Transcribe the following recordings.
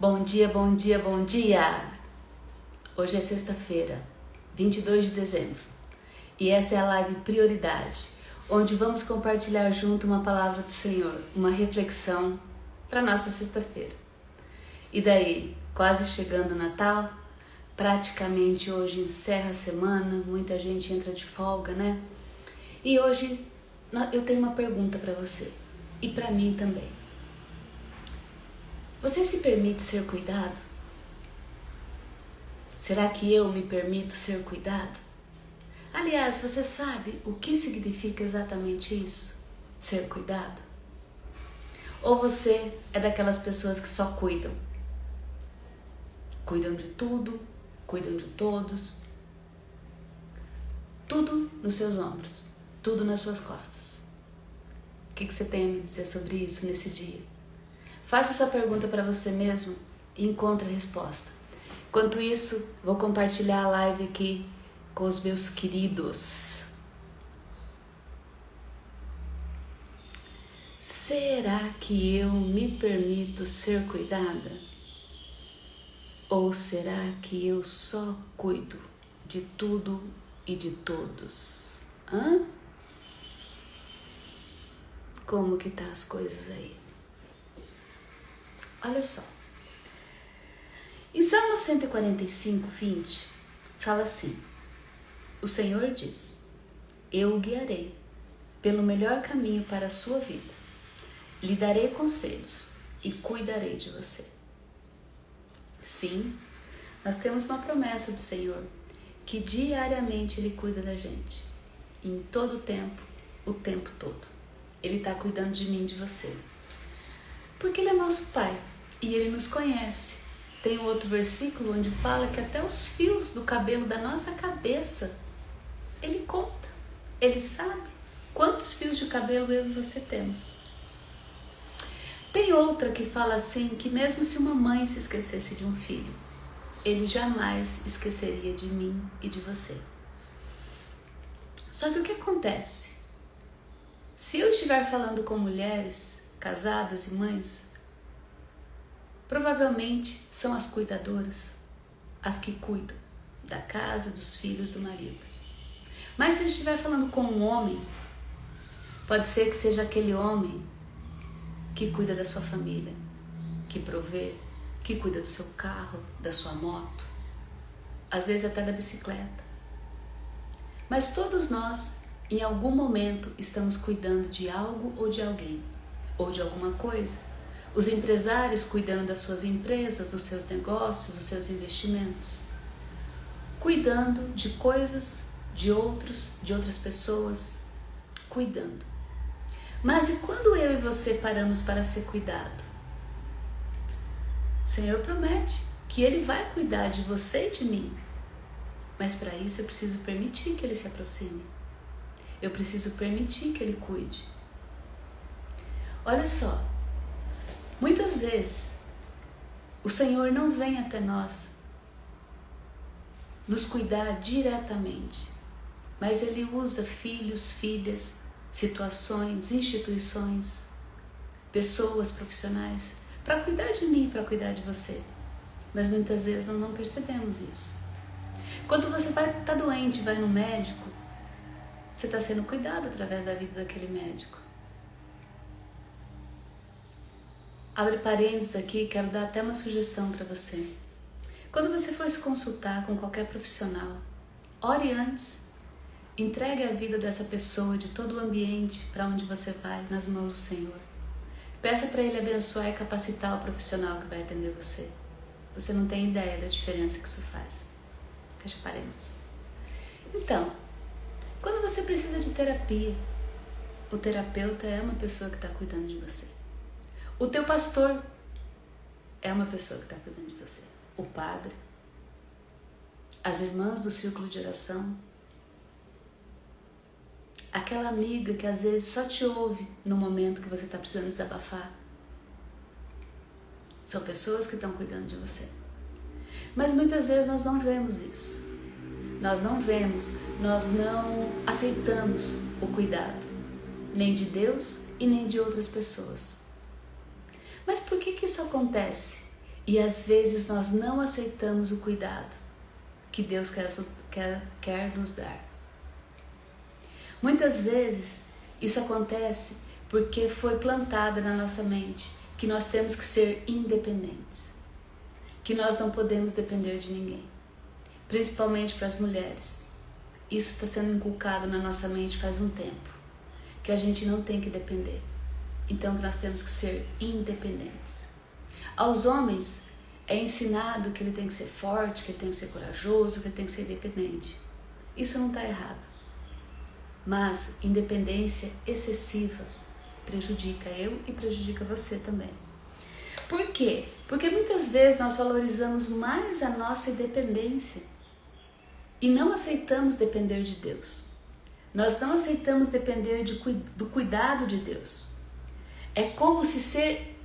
Bom dia, bom dia, bom dia! Hoje é sexta-feira, 22 de dezembro, e essa é a live Prioridade, onde vamos compartilhar junto uma palavra do Senhor, uma reflexão para nossa sexta-feira. E daí, quase chegando o Natal, praticamente hoje encerra a semana, muita gente entra de folga, né? E hoje eu tenho uma pergunta para você, e para mim também. Você se permite ser cuidado? Será que eu me permito ser cuidado? Aliás, você sabe o que significa exatamente isso? Ser cuidado? Ou você é daquelas pessoas que só cuidam? Cuidam de tudo, cuidam de todos. Tudo nos seus ombros, tudo nas suas costas. O que você tem a me dizer sobre isso nesse dia? Faça essa pergunta para você mesmo e encontre a resposta. Enquanto isso, vou compartilhar a live aqui com os meus queridos. Será que eu me permito ser cuidada? Ou será que eu só cuido de tudo e de todos? Como que tá as coisas aí? Olha só. Em Salmo 145, 20, fala assim: o Senhor diz: eu o guiarei pelo melhor caminho para a sua vida. Lhe darei conselhos e cuidarei de você. Sim, nós temos uma promessa do Senhor, que diariamente Ele cuida da gente. Em todo o tempo todo. Ele está cuidando de mim e de você. Porque Ele é nosso Pai e Ele nos conhece. Tem um outro versículo onde fala que até os fios do cabelo da nossa cabeça Ele conta. Ele sabe quantos fios de cabelo eu e você temos. Tem outra que fala assim, que mesmo se uma mãe se esquecesse de um filho, Ele jamais esqueceria de mim e de você. Só que o que acontece? Se eu estiver falando com mulheres casadas e mães, provavelmente são as cuidadoras, as que cuidam da casa, dos filhos, do marido. Mas se eu estiver falando com um homem, pode ser que seja aquele homem que cuida da sua família, que provê, que cuida do seu carro, da sua moto, às vezes até da bicicleta. Mas todos nós, em algum momento, estamos cuidando de algo ou de alguém, ou de alguma coisa. Os empresários cuidando das suas empresas, dos seus negócios, dos seus investimentos. Cuidando de coisas, de outras pessoas. Cuidando. Mas e quando eu e você paramos para ser cuidado? O Senhor promete que Ele vai cuidar de você e de mim. Mas para isso eu preciso permitir que Ele se aproxime. Eu preciso permitir que Ele cuide. Olha só. Muitas vezes, o Senhor não vem até nós nos cuidar diretamente, mas Ele usa filhos, filhas, situações, instituições, pessoas profissionais para cuidar de mim, para cuidar de você. Mas muitas vezes nós não percebemos isso. Quando você vai estar doente, vai no médico, você está sendo cuidado através da vida daquele médico. Abre parênteses aqui, quero dar até uma sugestão para você. Quando você for se consultar com qualquer profissional, ore antes. Entregue a vida dessa pessoa, de todo o ambiente para onde você vai, nas mãos do Senhor. Peça para Ele abençoar e capacitar o profissional que vai atender você. Você não tem ideia da diferença que isso faz. Fecha parênteses. Então, quando você precisa de terapia, o terapeuta é uma pessoa que está cuidando de você. O teu pastor é uma pessoa que está cuidando de você. O padre, as irmãs do círculo de oração, aquela amiga que às vezes só te ouve no momento que você está precisando desabafar. São pessoas que estão cuidando de você. Mas muitas vezes nós não vemos isso. Nós não vemos, nós não aceitamos o cuidado, nem de Deus e nem de outras pessoas. Mas por que isso acontece? E às vezes nós não aceitamos o cuidado que Deus quer nos dar. Muitas vezes isso acontece porque foi plantada na nossa mente que nós temos que ser independentes, que nós não podemos depender de ninguém, principalmente para as mulheres. Isso está sendo inculcado na nossa mente faz um tempo, que a gente não tem que depender, então que nós temos que ser independentes. Aos homens é ensinado que ele tem que ser forte, que ele tem que ser corajoso, que ele tem que ser independente. Isso não está errado, mas independência excessiva prejudica eu e prejudica você também. Por quê? Porque muitas vezes nós valorizamos mais a nossa independência e não aceitamos depender de Deus. Nós não aceitamos depender do cuidado de Deus. É como se ser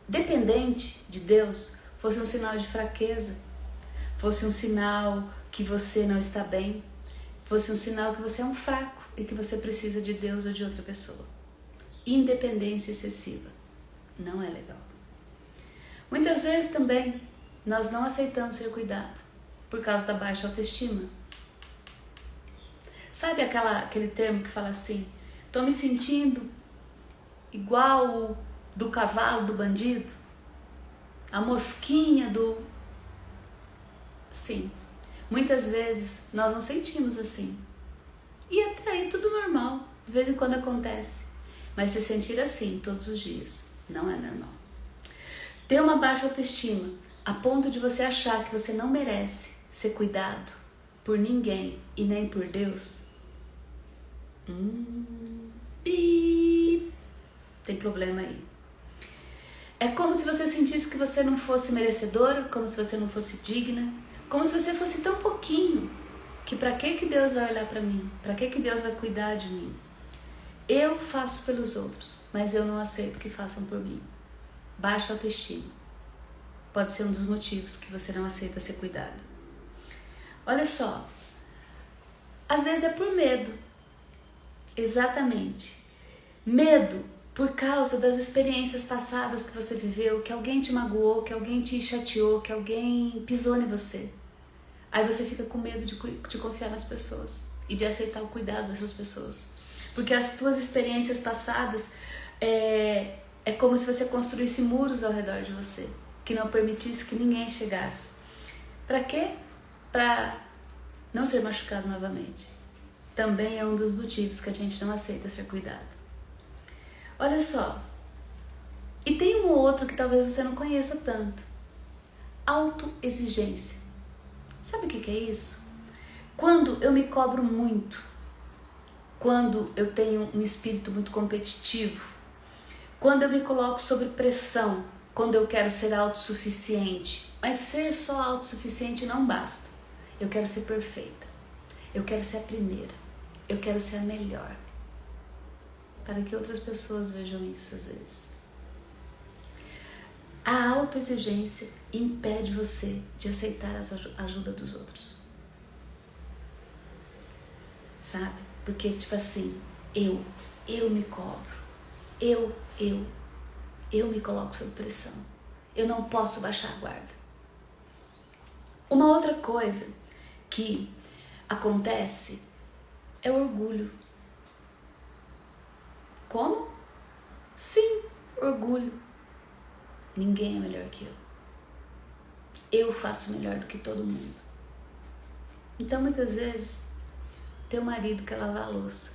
dependente de Deus fosse um sinal de fraqueza, fosse um sinal que você não está bem, fosse um sinal que você é um fraco e que você precisa de Deus ou de outra pessoa. Independência excessiva não é legal. Muitas vezes também nós não aceitamos ser cuidado por causa da baixa autoestima. Sabe aquele termo que fala assim, tô me sentindo igual o do cavalo do bandido, a mosquinha do... Sim, muitas vezes nós nos sentimos assim. E até aí tudo normal, de vez em quando acontece. Mas se sentir assim todos os dias não é normal. Ter uma baixa autoestima a ponto de você achar que você não merece ser cuidado por ninguém e nem por Deus, tem problema aí. É como se você sentisse que você não fosse merecedora, como se você não fosse digna, como se você fosse tão pouquinho, que pra que Deus vai olhar pra mim? Pra que Deus vai cuidar de mim? Eu faço pelos outros, mas eu não aceito que façam por mim. Baixa autoestima pode ser um dos motivos que você não aceita ser cuidado. Olha só, às vezes é por medo. Exatamente. Medo por causa das experiências passadas que você viveu, que alguém te magoou, que alguém te chateou, que alguém pisou em você. Aí você fica com medo de confiar nas pessoas e de aceitar o cuidado dessas pessoas. Porque as tuas experiências passadas é como se você construísse muros ao redor de você, que não permitisse que ninguém chegasse. Para quê? Para não ser machucado novamente. Também é um dos motivos que a gente não aceita ser cuidado. Olha só, e tem um outro que talvez você não conheça tanto. Autoexigência. Sabe o que é isso? Quando eu me cobro muito, quando eu tenho um espírito muito competitivo, quando eu me coloco sob pressão, quando eu quero ser autossuficiente. Mas ser só autossuficiente não basta. Eu quero ser perfeita. Eu quero ser a primeira. Eu quero ser a melhor. Para que outras pessoas vejam isso às vezes. A autoexigência impede você de aceitar a ajuda dos outros. Sabe? Porque, tipo assim, eu me cobro. Eu me coloco sob pressão. Eu não posso baixar a guarda. Uma outra coisa que acontece é o orgulho. Como? Sim, orgulho. Ninguém é melhor que eu. Eu faço melhor do que todo mundo. Então, muitas vezes, teu marido quer lavar a louça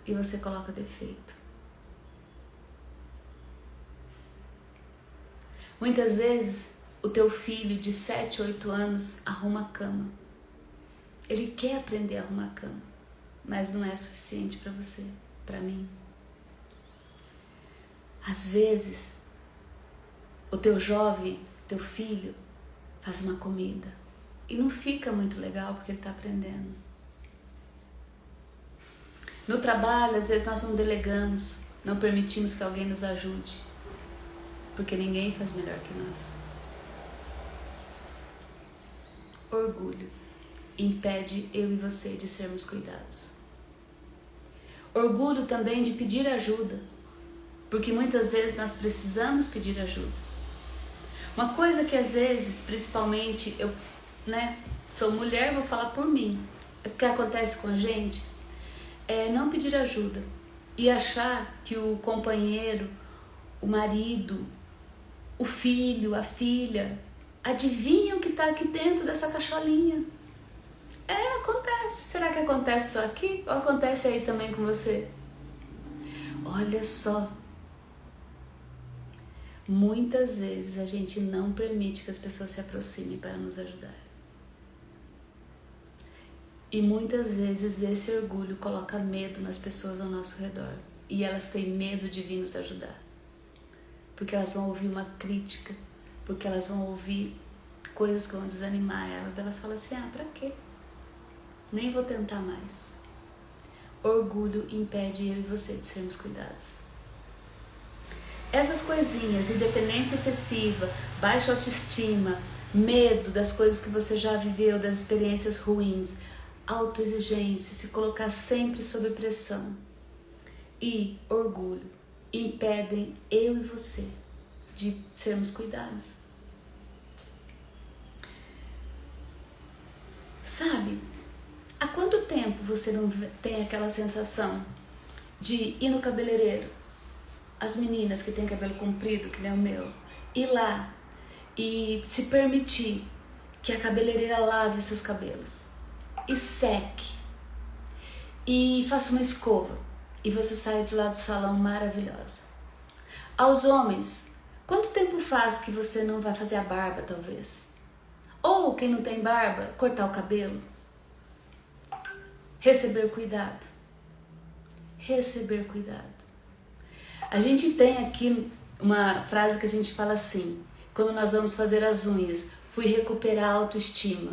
e você coloca defeito. Muitas vezes, o teu filho de 7, 8 anos arruma a cama. Ele quer aprender a arrumar a cama, mas não é suficiente para você, para mim. Às vezes, o teu jovem, teu filho, faz uma comida e não fica muito legal porque ele está aprendendo. No trabalho, às vezes nós não delegamos, não permitimos que alguém nos ajude, porque ninguém faz melhor que nós. Orgulho impede eu e você de sermos cuidados. Orgulho também de pedir ajuda, porque muitas vezes nós precisamos pedir ajuda. Uma coisa que às vezes, principalmente eu, sou mulher, vou falar por mim. O que acontece com a gente é não pedir ajuda e achar que o companheiro, o marido, o filho, a filha, adivinham o que está aqui dentro dessa cacholinha. Acontece. Será que acontece só aqui? Ou acontece aí também com você? Olha só. Muitas vezes a gente não permite que as pessoas se aproximem para nos ajudar. E muitas vezes esse orgulho coloca medo nas pessoas ao nosso redor. E elas têm medo de vir nos ajudar. Porque elas vão ouvir uma crítica. Porque elas vão ouvir coisas que vão desanimar elas. Elas falam assim, pra quê? Nem vou tentar mais. Orgulho impede eu e você de sermos cuidados. Essas coisinhas, independência excessiva, baixa autoestima, medo das coisas que você já viveu, das experiências ruins, autoexigência, se colocar sempre sob pressão e orgulho impedem eu e você de sermos cuidados. Sabe, há quanto tempo você não tem aquela sensação de ir no cabeleireiro? As meninas que têm cabelo comprido, que nem o meu, ir lá e se permitir que a cabeleireira lave seus cabelos e seque e faça uma escova e você sai de lá do salão maravilhosa. Aos homens, quanto tempo faz que você não vai fazer a barba, talvez? Ou quem não tem barba, cortar o cabelo? Receber cuidado. Receber cuidado. A gente tem aqui uma frase que a gente fala assim, quando nós vamos fazer as unhas, fui recuperar a autoestima.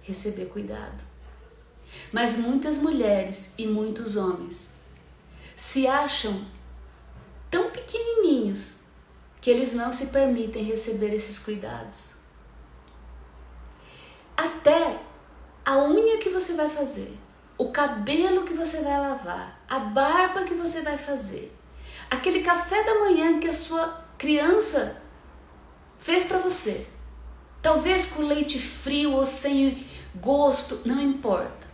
Receber cuidado. Mas muitas mulheres e muitos homens se acham tão pequenininhos que eles não se permitem receber esses cuidados. Até a unha que você vai fazer, o cabelo que você vai lavar, a barba que você vai fazer, aquele café da manhã que a sua criança fez para você, talvez com leite frio ou sem gosto, não importa.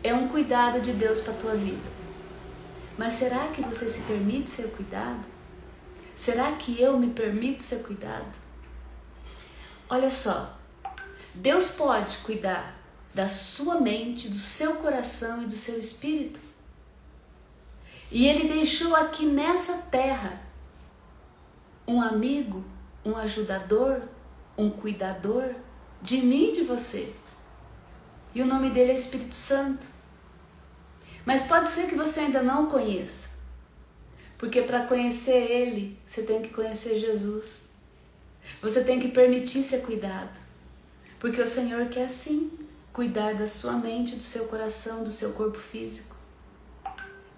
É um cuidado de Deus para a tua vida. Mas será que você se permite ser cuidado? Será que eu me permito ser cuidado? Olha só, Deus pode cuidar da sua mente, do seu coração e do seu espírito. E Ele deixou aqui nessa terra um amigo, um ajudador, um cuidador de mim e de você. E o nome dele é Espírito Santo. Mas pode ser que você ainda não o conheça. Porque para conhecer Ele, você tem que conhecer Jesus. Você tem que permitir ser cuidado. Porque o Senhor quer sim cuidar da sua mente, do seu coração, do seu corpo físico.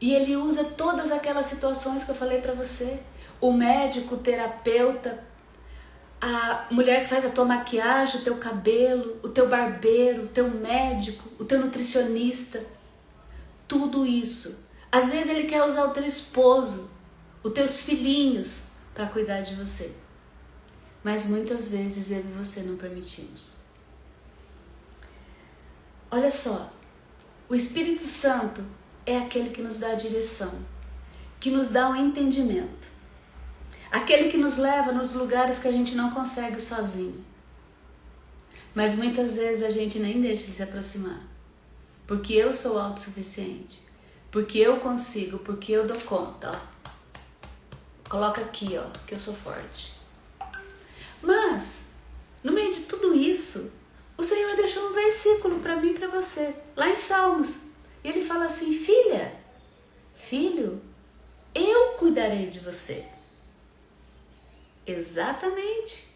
E Ele usa todas aquelas situações que eu falei para você. O médico, o terapeuta, a mulher que faz a tua maquiagem, o teu cabelo, o teu barbeiro, o teu médico, o teu nutricionista. Tudo isso. Às vezes Ele quer usar o teu esposo, os teus filhinhos para cuidar de você. Mas muitas vezes eu e você não permitimos. Olha só, o Espírito Santo é aquele que nos dá a direção, que nos dá um entendimento. Aquele que nos leva nos lugares que a gente não consegue sozinho. Mas muitas vezes a gente nem deixa ele se aproximar. Porque eu sou autossuficiente. Porque eu consigo, porque eu dou conta. Ó. Coloca aqui, ó, que eu sou forte. Mas, no meio de tudo isso, o Senhor deixou um versículo para mim e para você. Lá em Salmos. E Ele fala assim, filha, filho, eu cuidarei de você. Exatamente.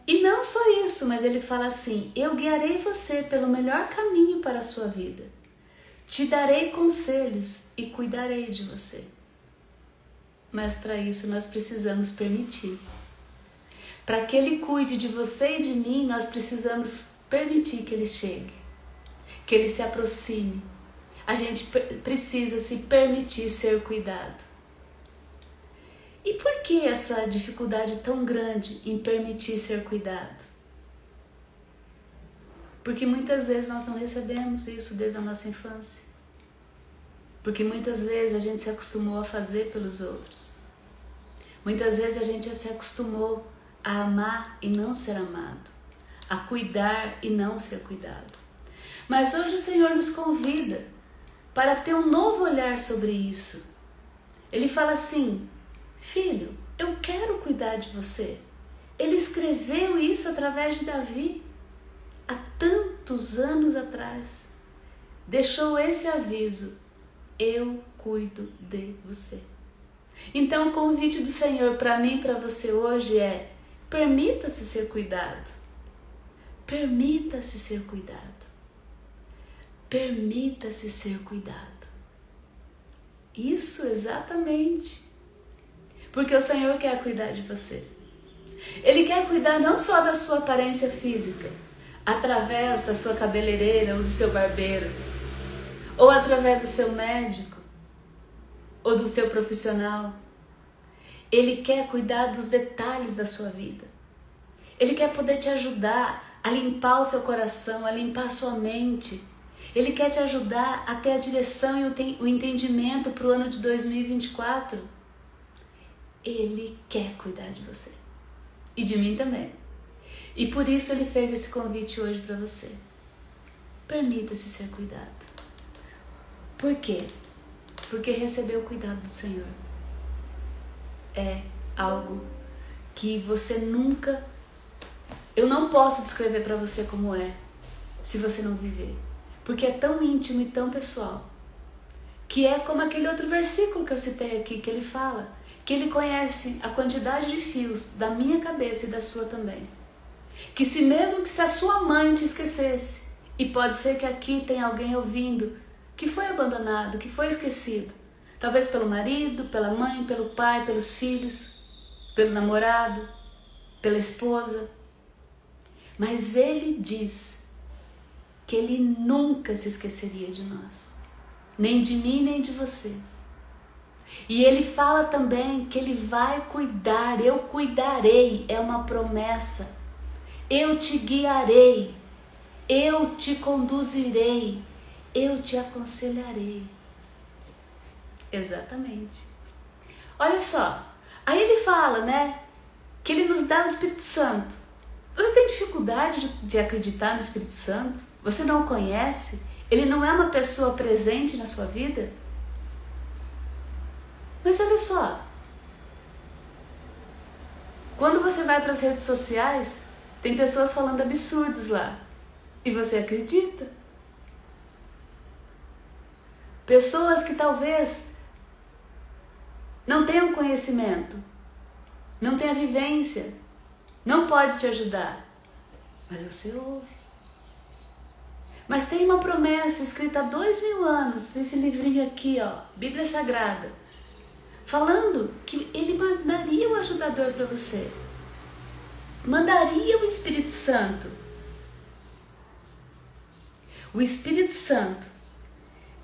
E não só isso, mas Ele fala assim, eu guiarei você pelo melhor caminho para a sua vida. Te darei conselhos e cuidarei de você. Mas para isso nós precisamos permitir. Para que Ele cuide de você e de mim, nós precisamos permitir que Ele chegue. Que Ele se aproxime. A gente precisa se permitir ser cuidado. E por que essa dificuldade tão grande em permitir ser cuidado? Porque muitas vezes nós não recebemos isso desde a nossa infância. Porque muitas vezes a gente se acostumou a fazer pelos outros. Muitas vezes a gente se acostumou a amar e não ser amado, a cuidar e não ser cuidado. Mas hoje o Senhor nos convida para ter um novo olhar sobre isso. Ele fala assim: filho, eu quero cuidar de você. Ele escreveu isso através de Davi, há tantos anos atrás. Deixou esse aviso: eu cuido de você. Então o convite do Senhor para mim e para você hoje é: permita-se ser cuidado. Permita-se ser cuidado. Permita-se ser cuidado. Isso exatamente. Porque o Senhor quer cuidar de você. Ele quer cuidar não só da sua aparência física, através da sua cabeleireira ou do seu barbeiro, ou através do seu médico, ou do seu profissional. Ele quer cuidar dos detalhes da sua vida. Ele quer poder te ajudar a limpar o seu coração, a limpar a sua mente. Ele quer te ajudar a ter a direção e o entendimento para o ano de 2024. Ele quer cuidar de você. E de mim também. E por isso ele fez esse convite hoje para você. Permita-se ser cuidado. Por quê? Porque receber o cuidado do Senhor é algo que você nunca... Eu não posso descrever para você como é, se você não viver. Porque é tão íntimo e tão pessoal. Que é como aquele outro versículo que eu citei aqui, que ele fala que ele conhece a quantidade de fios da minha cabeça e da sua também. Que mesmo que se a sua mãe te esquecesse, e pode ser que aqui tem alguém ouvindo que foi abandonado, que foi esquecido, talvez pelo marido, pela mãe, pelo pai, pelos filhos, pelo namorado, pela esposa. Mas ele diz que ele nunca se esqueceria de nós, nem de mim, nem de você. E ele fala também que ele vai cuidar, eu cuidarei, é uma promessa. Eu te guiarei, eu te conduzirei, eu te aconselharei. Exatamente. Olha só, aí ele fala, né, que ele nos dá o Espírito Santo. Você tem dificuldade de acreditar no Espírito Santo? Você não o conhece? Ele não é uma pessoa presente na sua vida? Mas olha só, quando você vai para as redes sociais, tem pessoas falando absurdos lá. E você acredita? Pessoas que talvez não tenham conhecimento, não tenham vivência, não pode te ajudar. Mas você ouve. Mas tem uma promessa escrita há 2000 anos, nesse livrinho aqui, ó, Bíblia Sagrada, falando que ele mandaria o ajudador para você. Mandaria o Espírito Santo. O Espírito Santo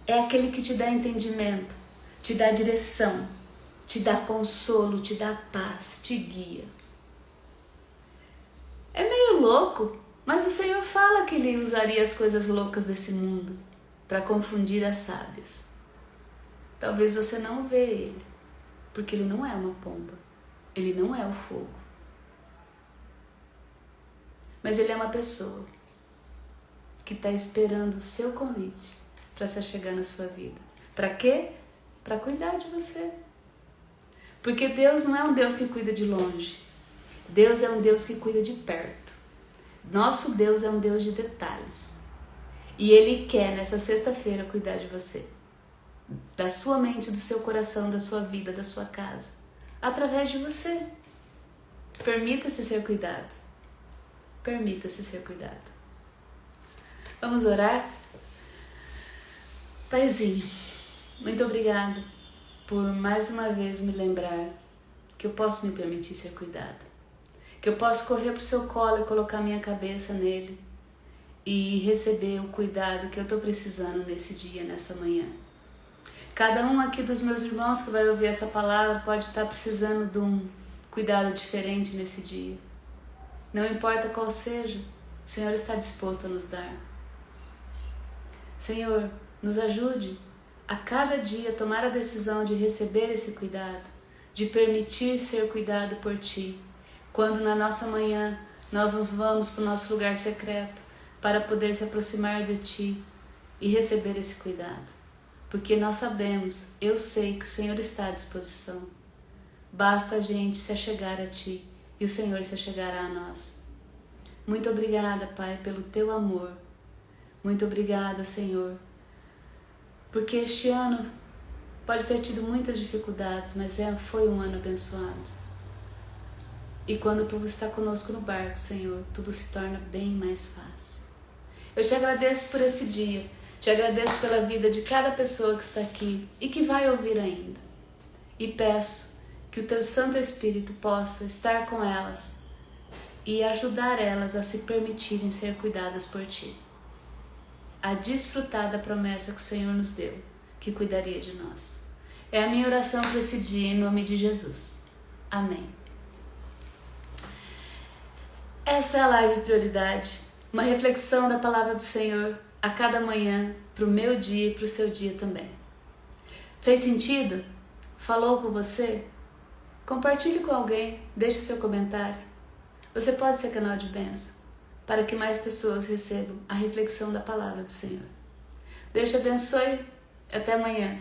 é aquele que te dá entendimento, te dá direção, te dá consolo, te dá paz, te guia. É meio louco, mas o Senhor fala que Ele usaria as coisas loucas desse mundo para confundir as sábias. Talvez você não vê Ele, porque Ele não é uma pomba, Ele não é o fogo. Mas Ele é uma pessoa que está esperando o seu convite para se chegar na sua vida. Para quê? Para cuidar de você. Porque Deus não é um Deus que cuida de longe. Deus é um Deus que cuida de perto. Nosso Deus é um Deus de detalhes. E Ele quer, nessa sexta-feira, cuidar de você. Da sua mente, do seu coração, da sua vida, da sua casa. Através de você. Permita-se ser cuidado. Permita-se ser cuidado. Vamos orar? Paizinho, muito obrigada por mais uma vez me lembrar que eu posso me permitir ser cuidada. Que eu posso correr para o seu colo e colocar minha cabeça nele e receber o cuidado que eu estou precisando nesse dia, nessa manhã. Cada um aqui dos meus irmãos que vai ouvir essa palavra pode estar precisando de um cuidado diferente nesse dia. Não importa qual seja, o Senhor está disposto a nos dar. Senhor, nos ajude a cada dia tomar a decisão de receber esse cuidado, de permitir ser cuidado por Ti, quando na nossa manhã nós nos vamos para o nosso lugar secreto para poder se aproximar de Ti e receber esse cuidado. Porque nós sabemos, eu sei que o Senhor está à disposição. Basta a gente se achegar a Ti e o Senhor se achegará a nós. Muito obrigada, Pai, pelo Teu amor. Muito obrigada, Senhor, porque este ano pode ter tido muitas dificuldades, mas foi um ano abençoado. E quando Tu está conosco no barco, Senhor, tudo se torna bem mais fácil. Eu Te agradeço por esse dia, Te agradeço pela vida de cada pessoa que está aqui e que vai ouvir ainda. E peço que o Teu Santo Espírito possa estar com elas e ajudar elas a se permitirem ser cuidadas por Ti, a desfrutar da promessa que o Senhor nos deu, que cuidaria de nós. É a minha oração para esse dia, em nome de Jesus. Amém. Essa é a Live Prioridade, uma reflexão da Palavra do Senhor a cada manhã, para o meu dia e para o seu dia também. Fez sentido? Falou com você? Compartilhe com alguém, deixe seu comentário. Você pode ser canal de bênção, para que mais pessoas recebam a reflexão da Palavra do Senhor. Deus te abençoe. Até amanhã.